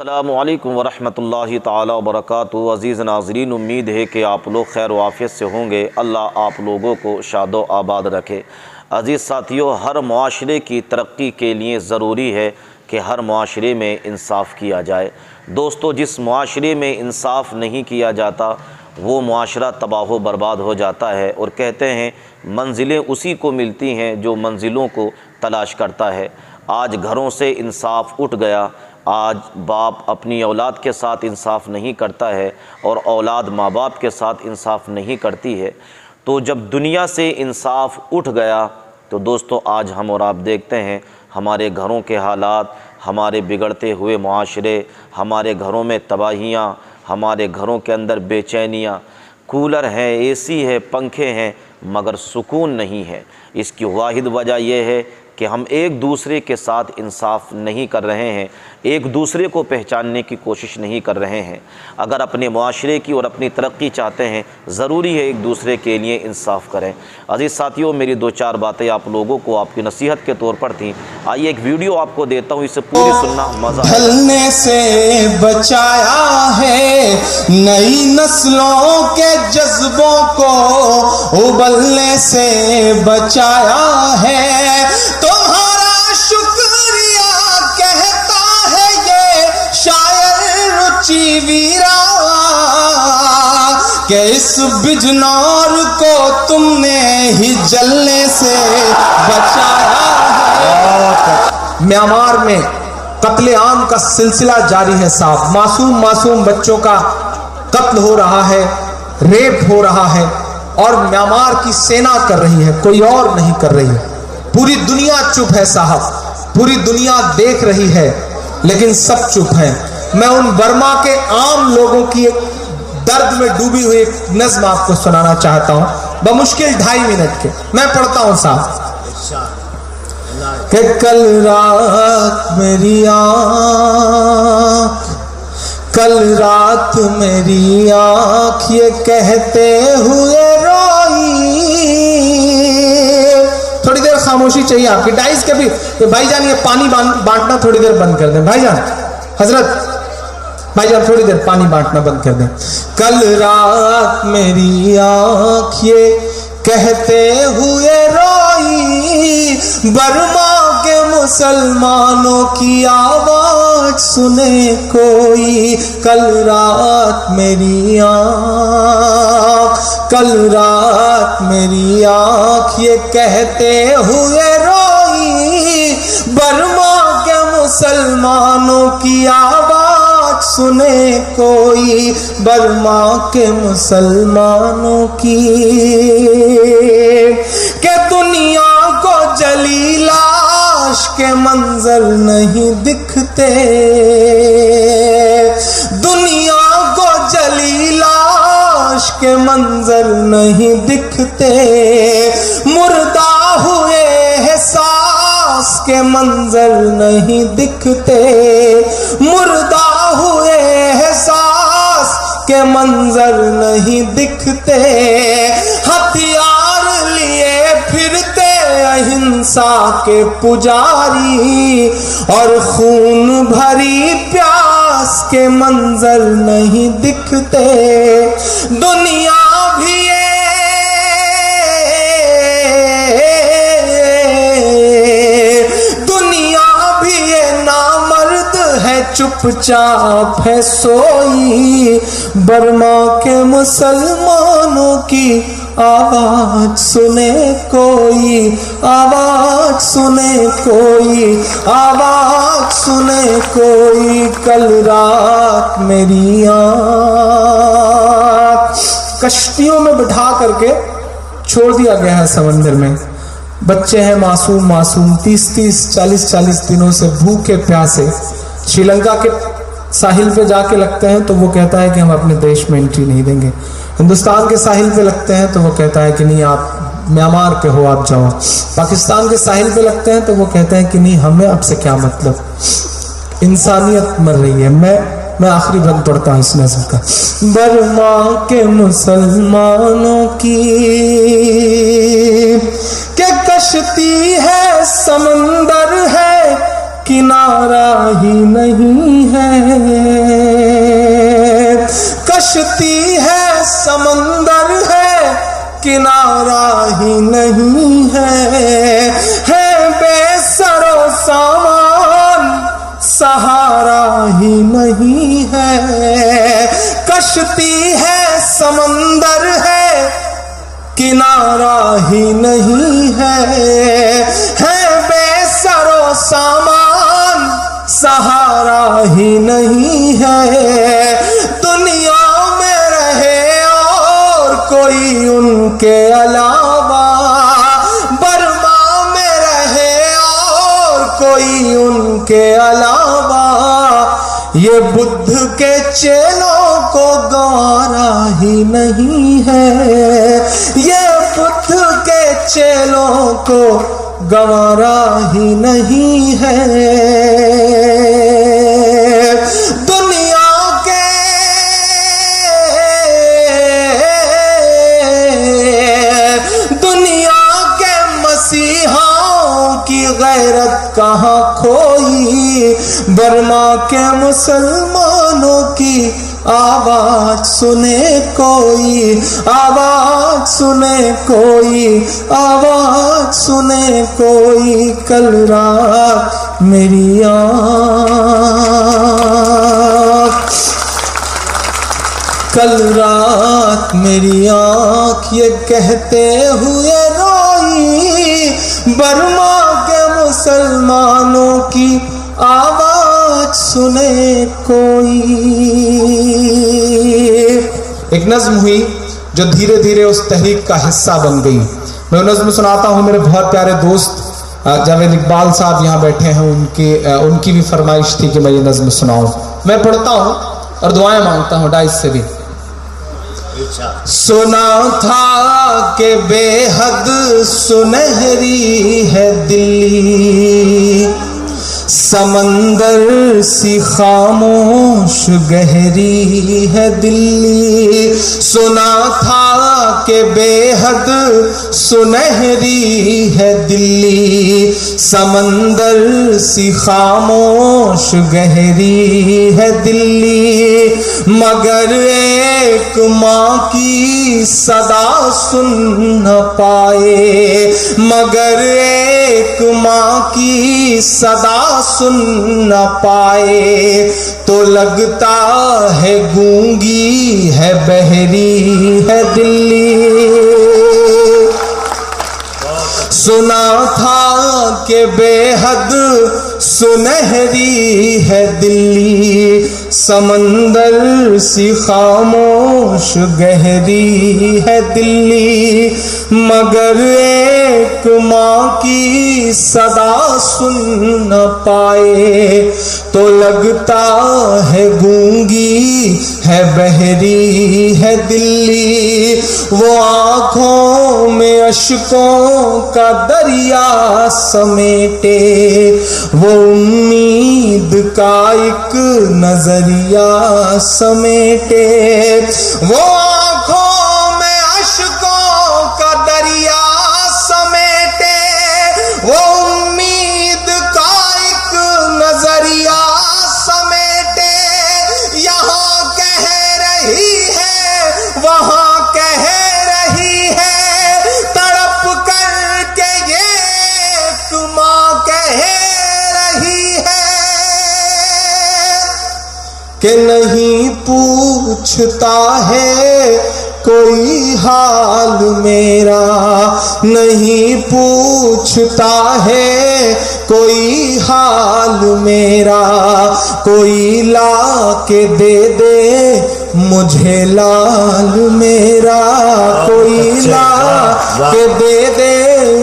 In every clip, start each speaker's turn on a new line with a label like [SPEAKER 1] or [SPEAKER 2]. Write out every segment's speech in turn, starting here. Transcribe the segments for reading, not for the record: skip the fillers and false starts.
[SPEAKER 1] अस्सलामुअलैकुम वरहमतुल्लाहि ताला वबरकातुहू। अज़ीज़ नाज़रीन, उम्मीद है कि आप लोग खैर वाफ़ियत से होंगे। अल्लाह आप लोगों को शादो आबाद रखे। अज़ीज़ साथियों, हर मुआशरे की तरक्की के लिए ज़रूरी है कि हर मुआशरे में इंसाफ़ किया जाए। दोस्तों, जिस मुआशरे में इंसाफ़ नहीं किया जाता वो मुआशरा तबाह बर्बाद हो जाता है। और कहते हैं मंजिलें उसी को मिलती हैं जो मंजिलों को तलाश करता है। आज घरों से इंसाफ उठ गया। आज बाप अपनी औलाद के साथ इंसाफ नहीं करता है और औलाद माँ बाप के साथ इंसाफ नहीं करती है। तो जब दुनिया से इंसाफ उठ गया तो दोस्तों, आज हम और आप देखते हैं हमारे घरों के हालात, हमारे बिगड़ते हुए मुआशरे, हमारे घरों में तबाहियाँ, हमारे घरों के अंदर बेचैनियाँ। कूलर हैं, एसी है, पंखे हैं, मगर सुकून नहीं है। इसकी वाहिद वजह यह है कि हम एक दूसरे के साथ इंसाफ नहीं कर रहे हैं, एक दूसरे को पहचानने की कोशिश नहीं कर रहे हैं। अगर अपने मुआशरे की और अपनी तरक्की चाहते हैं, ज़रूरी है एक दूसरे के लिए इंसाफ करें। अजीज़ साथियों, मेरी दो चार बातें आप लोगों को आपकी नसीहत के तौर पर थी। आइए एक वीडियो आपको देता हूँ, इसे पूरी सुनना, मज़ा आएगा।
[SPEAKER 2] ढलने से बचाया है, नई नस्लों के जज्बों को उबलने से बचाया है। तुम्हारा शुक्रिया कहता है ये शायर रुचि वीरा, कि इस बिजनौर को तुमने ही जलने से बचाया है। म्यांमार में कत्लेआम का सिलसिला जारी है साहब। मासूम बच्चों का कत्ल हो रहा है, रेप हो रहा है और म्यांमार की सेना कर रही है, कोई और नहीं कर रही है। पूरी दुनिया चुप है साहब, पूरी दुनिया देख रही है लेकिन सब चुप है। मैं उन बर्मा के आम लोगों की एक दर्द में डूबी हुई एक नज़्म आपको सुनाना चाहता हूं, बमुश्किल 2.5 मिनट के। मैं पढ़ता हूं साहब कि कल रात मेरी आँख, कल रात मेरी आँख ये कहते हुए रोई। थोड़ी देर खामोशी चाहिए आपकी डाइस के भी। तो भाईजान ये पानी बांटना थोड़ी देर बंद कर दें। भाईजान, हजरत भाईजान थोड़ी देर पानी बांटना बंद कर दें। कल रात मेरी आँख ये कहते हुए रोई, बर्मा के मुसलमानों की आवाज सुने कोई। कल रात मेरी आँख, कल रात मेरी आँख ये कहते हुए रोई, बर्मा के मुसलमानों की आवाज सुने कोई, बर्मा के मुसलमानों की। के दुनिया को जली लाश के मंजर नहीं दिखते, दुनिया को जली लाश के मंजर नहीं दिखते, मुर्दा हुए है सांस के मंजर नहीं दिखते, मुर्दा हुए है सांस के मंजर नहीं दिखते। हथियार लिए फिरते अहिंसा के पुजारी और खून भरी प्यास के मंजर नहीं दिखते। दुनिया भी चुपचाप है सोई, बर्मा के मुसलमानों की आवाज सुने कोई, आवाज सुने कोई, आवाज सुने कोई। कल रात मेरी आँख, कश्तियों में बिठा करके छोड़ दिया गया है समंदर में। बच्चे हैं मासूम 30-30, 40-40 दिनों से भूखे प्यासे श्रीलंका के साहिल पे जाके लगते हैं तो वो कहता है कि हम अपने देश में एंट्री नहीं देंगे। हिंदुस्तान के साहिल पे लगते हैं तो वो कहता है कि नहीं, आप म्यांमार के हो, आप जाओ। पाकिस्तान के साहिल पे लगते हैं तो वो कहते हैं कि नहीं, हमें आपसे क्या मतलब, इंसानियत मर रही है। मैं आखिरी बंद पढ़ता हूँ इस नज़्म का। बर्मा के मुसलमानों की के कश्ती है, समंदर है किनारा ही नहीं है। कश्ती है समंदर है किनारा ही नहीं है बेसरो सामान सहारा ही नहीं है। कश्ती है समंदर है किनारा ही नहीं है बेसरो सामान सहारा ही नहीं है। दुनिया में रहे और कोई उनके अलावा, बर्मा में रहे और कोई उनके अलावा, ये बुद्ध के चेलों को गवारा ही नहीं है। ये बुद्ध के चेलों को गवारा ही नहीं है। दुनिया के मसीहाओं की गैरत कहाँ खोई, बर्मा के मुसलमानों की आवाज सुने कोई, आवाज सुने कोई, आवाज सुने कोई। कल रात मेरी आँख, कल रात मेरी आँख ये कहते हुए रोई, बर्मा के मुसलमानों की आवाज सुने कोई। एक नज्म हुई जो धीरे धीरे उस तहरीक का हिस्सा बन गई। मैं नज्म सुनाता हूँ। मेरे बहुत प्यारे दोस्त जावेद इकबाल साहब यहाँ बैठे हैं, उनकी भी फरमाइश थी कि मैं ये नज्म सुनाऊं। मैं पढ़ता हूँ और दुआएं मांगता हूँ डाइस से भी। सुना था कि बेहद सुनहरी है दिल्ली, समंदर सी खामोश गहरी है दिल्ली। सुना था कि बेहद सुनहरी है दिल्ली, समंदर सी खामोश गहरी है दिल्ली। मगर एक माँ की सदा सुन न पाए, मगर एक माँ की सदा सुन न पाए, तो लगता है गूंगी है बहरी है दिल्ली। सुना था कि बेहद सुनहरी है दिल्ली, समंदर सी खामोश गहरी है दिल्ली। मगर एक माँ की सदा सुन न पाए, तो लगता है गूंगी है बहरी है दिल्ली। वो आँखों में अश्कों का दरिया समेटे, वो उम्मीद का एक नजरिया समेटे। वो आँखों में अश्कों का दरिया समेटे, वो उम्मीद का एक नजरिया समेटे। यहाँ कह रही है वहाँ कह रही है, तड़प करके ये माँ कह रही है कि नहीं पूछता है कोई हाल मेरा, नहीं पूछता है कोई हाल मेरा। कोई ला के दे दे मुझे लाल मेरा, कोई ला के दे दे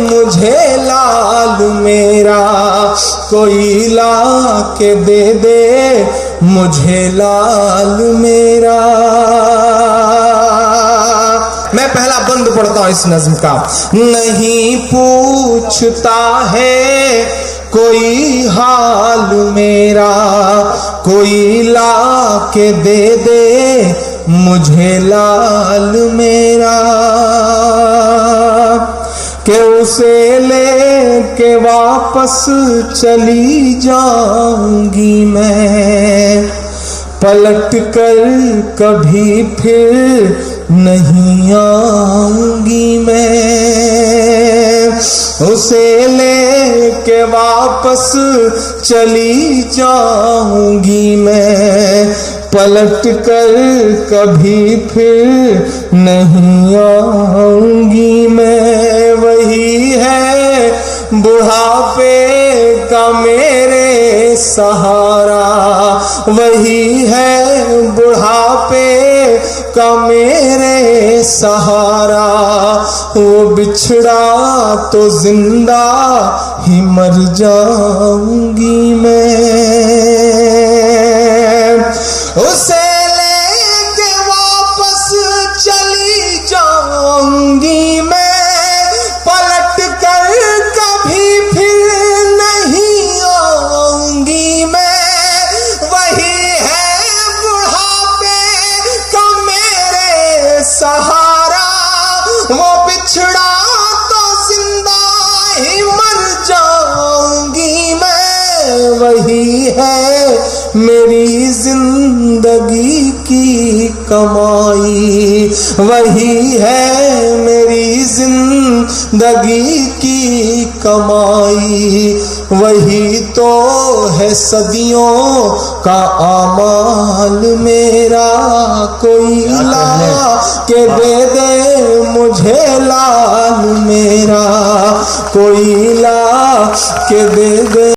[SPEAKER 2] मुझे लाल मेरा, कोई ला के दे दे मुझे लाल मेरा। मैं पहला बंद पढ़ता हूं इस नज्म का। नहीं पूछता है कोई हाल मेरा, कोई ला के दे दे मुझे लाल मेरा। कि उसे लेके वापस चली जाऊंगी मैं, पलट कर कभी फिर नहीं आऊंगी मैं। उसे लेके वापस चली जाऊंगी मैं, पलट कर कभी फिर नहीं आऊंगी मैं। वही है बुढ़ापे का मेरे सहारा, वही है बुढ़ापे का मेरे सहारा। वो बिछड़ा तो जिंदा ही मर जाऊंगी मैं। उसे लेके वापस चली जाऊंगी मैं, पलट कर कभी फिर नहीं आऊंगी मैं। वही है बुढ़ापे का मेरे सहारा, वो बिछड़ा तो जिंदा ही मर जाऊंगी मैं। वही है मेरी जिंदगी की कमाई, वही है मेरी जिंदगी की कमाई। वही तो है सदियों का आमाल मेरा, कोई ला के दे दे मुझे लाल मेरा, कोई ला के दे दे।